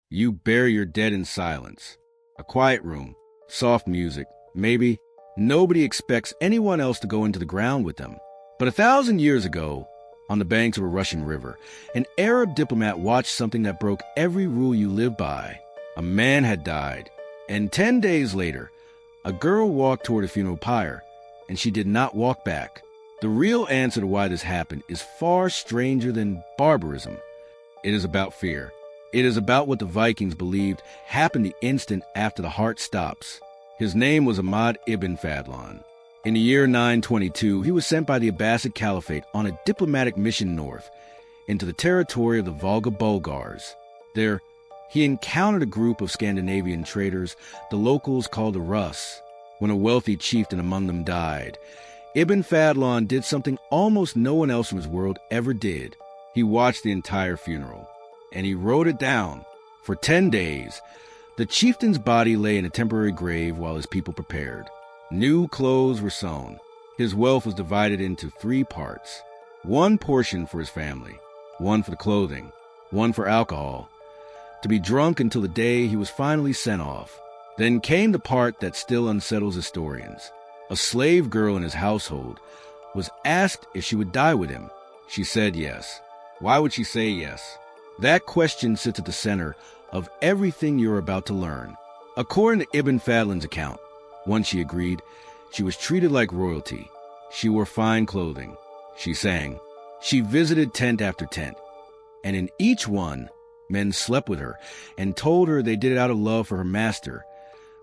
You bury your dead in silence. A quiet room, soft music, maybe. Nobody expects anyone else to go into the ground with them. But 1,000 years ago, on the banks of a Russian river, an Arab diplomat watched something that broke every rule you live by. A man had died, and 10 days later, a girl walked toward a funeral pyre, and she did not walk back. The real answer to why this happened is far stranger than barbarism. It is about fear. It is about what the Vikings believed happened the instant after the heart stops. His name was Ahmad ibn Fadlan. In the year 922, he was sent by the Abbasid Caliphate on a diplomatic mission north into the territory of the Volga Bulgars. There, he encountered a group of Scandinavian traders the locals called the Rus. When a wealthy chieftain among them died, Ibn Fadlan did something almost no one else from his world ever did. He watched the entire funeral, and he wrote it down. For 10 days, the chieftain's body lay in a temporary grave while his people prepared. New clothes were sewn. His wealth was divided into 3 parts. 1 portion for his family, 1 for the clothing, 1 for alcohol, to be drunk until the day he was finally sent off. Then came the part that still unsettles historians. A slave girl in his household was asked if she would die with him. She said yes. Why would she say yes? That question sits at the center of everything you're about to learn. According to Ibn Fadlan's account, once she agreed, she was treated like royalty. She wore fine clothing. She sang. She visited tent after tent. And in each one, men slept with her and told her they did it out of love for her master,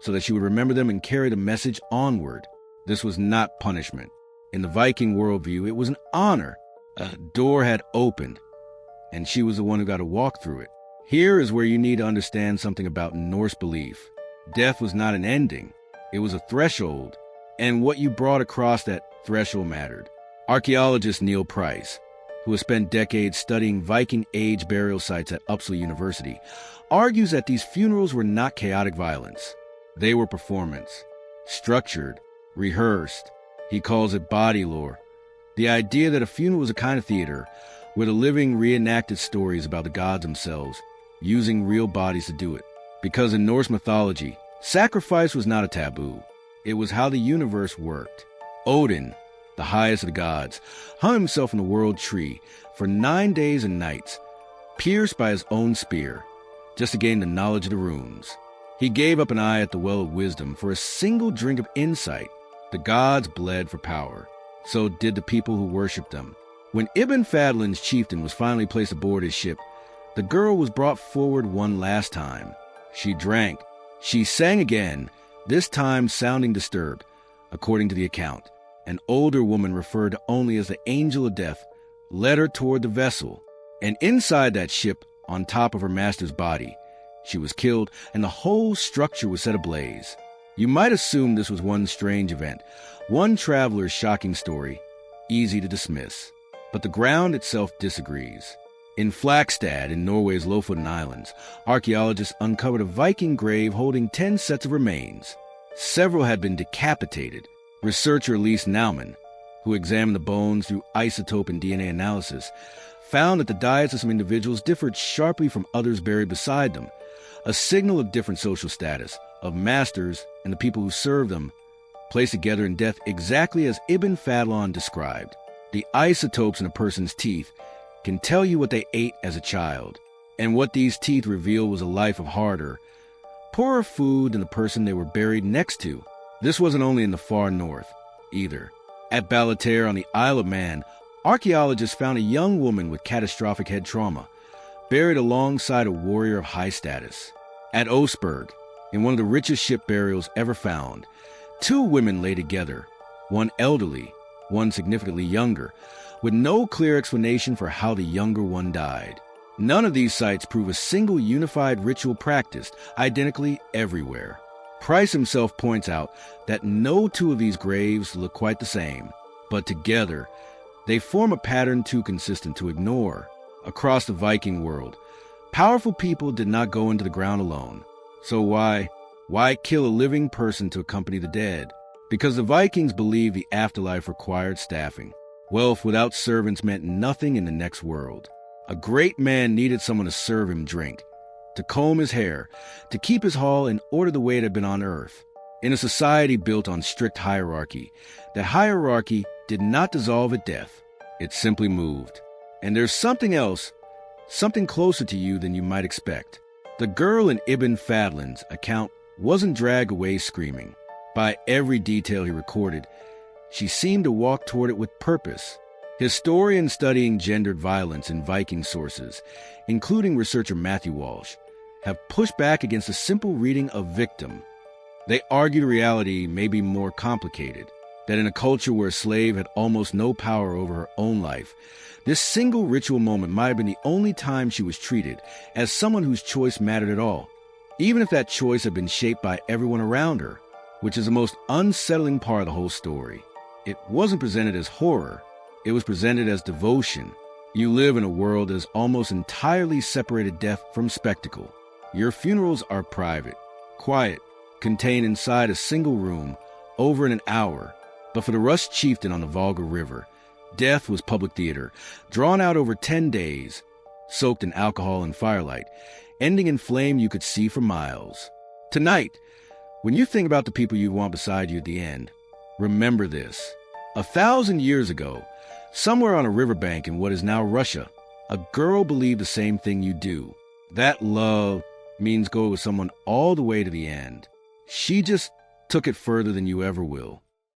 so that she would remember them and carry the message onward. This was not punishment. In the Viking worldview, it was an honor. A door had opened, and she was the one who got to walk through it. Here is where you need to understand something about Norse belief. Death was not an ending. It was a threshold, and what you brought across that threshold mattered. Archaeologist Neil Price, who has spent decades studying Viking Age burial sites at Uppsala University, argues that these funerals were not chaotic violence. They were performance, structured, rehearsed. He calls it body lore. The idea that a funeral was a kind of theater where the living reenacted stories about the gods themselves, using real bodies to do it. Because in Norse mythology, sacrifice was not a taboo. It was how the universe worked. Odin, the highest of the gods, hung himself in the world tree for 9 days and nights, pierced by his own spear, just to gain the knowledge of the runes. He gave up an eye at the well of wisdom for a single drink of insight. The gods bled for power. So did the people who worshipped them. When Ibn Fadlan's chieftain was finally placed aboard his ship, the girl was brought forward one last time. She drank. She sang again, this time sounding disturbed. According to the account, an older woman referred to only as the angel of death led her toward the vessel. And inside that ship, on top of her master's body, she was killed, and the whole structure was set ablaze. You might assume this was one strange event, one traveler's shocking story, easy to dismiss. But the ground itself disagrees. In Flagstad, in Norway's Lofoten Islands, archaeologists uncovered a Viking grave holding 10 sets of remains. Several had been decapitated. Researcher Lise Naumann, who examined the bones through isotope and DNA analysis, found that the diets of some individuals differed sharply from others buried beside them, a signal of different social status, of masters and the people who served them, placed together in death exactly as Ibn Fadlan described. The isotopes in a person's teeth can tell you what they ate as a child, and what these teeth reveal was a life of harder, poorer food than the person they were buried next to. This wasn't only in the far north, either. At Balater on the Isle of Man, archaeologists found a young woman with catastrophic head trauma, buried alongside a warrior of high status. At Oseberg, in one of the richest ship burials ever found, 2 women lay together, one elderly, one significantly younger, with no clear explanation for how the younger one died. None of these sites prove a single unified ritual practiced identically everywhere. Price himself points out that no 2 of these graves look quite the same, but together, they form a pattern too consistent to ignore. Across the Viking world, powerful people did not go into the ground alone. So why kill a living person to accompany the dead? Because the Vikings believed the afterlife required staffing. Wealth without servants meant nothing in the next world. A great man needed someone to serve him drink, to comb his hair, to keep his hall in order the way it had been on earth. In a society built on strict hierarchy, that hierarchy did not dissolve at death. It simply moved. And there's something else, something closer to you than you might expect. The girl in Ibn Fadlan's account wasn't dragged away screaming. By every detail he recorded, she seemed to walk toward it with purpose. Historians studying gendered violence in Viking sources, including researcher Matthew Walsh, have pushed back against the simple reading of victim. They argue reality may be more complicated, that in a culture where a slave had almost no power over her own life, this single ritual moment might have been the only time she was treated as someone whose choice mattered at all, even if that choice had been shaped by everyone around her, which is the most unsettling part of the whole story. It wasn't presented as horror. It was presented as devotion. You live in a world that has almost entirely separated death from spectacle. Your funerals are private, quiet, contained inside a single room, over in an hour. But for the Rus chieftain on the Volga River, death was public theater, drawn out over 10 days, soaked in alcohol and firelight, ending in flame you could see for miles. Tonight, when you think about the people you want beside you at the end, remember this. 1,000 years ago, somewhere on a riverbank in what is now Russia, a girl believed the same thing you do. That love means go with someone all the way to the end. She just took it further than you ever will.